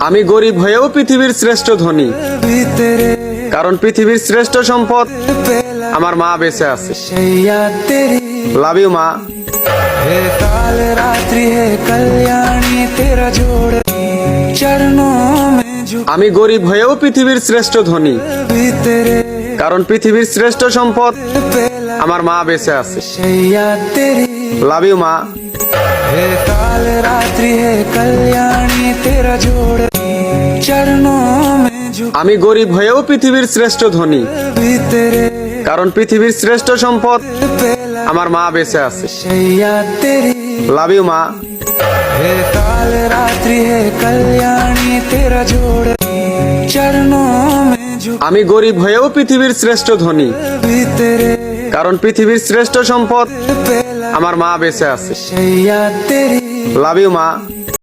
আমি গরিব হয়েও পৃথিবীর শ্রেষ্ঠ ধনী, কারণ পৃথিবীর শ্রেষ্ঠ সম্পদ আমার মা বেঁচে আছে। লাভ ইউ মা। काल रात्रि है कल्याणी तेरा जोड़ चरणों में झुक আমি गरीब হয়েও পৃথিবীর শ্রেষ্ঠ ধনী, भी तेरे কারণ পৃথিবীর শ্রেষ্ঠ সম্পদ আমার মা বেঁচে আছে। शैया तेरी লাভ ইউ মা। है काल रात्रि है कल्याणी तेरा जोड़ चरणों में झुक আমি গরিব হয়েও পৃথিবীর শ্রেষ্ঠ ধনী, भी तेरे কারণ পৃথিবীর শ্রেষ্ঠ সম্পদ আমার মা বেঁচে আছে। शैया तेरी লাভ ইউ মা। है काल रात्रि है कल्याणी तेरा जोड़ चरणों में झुक আমি গরিব হয়েও পৃথিবীর শ্রেষ্ঠ ধনী, भी तेरे কারণ পৃথিবীর শ্রেষ্ঠ সম্পদ আমার মা বেঁচে আছে। शैया तेरी লাভ ইউ মা।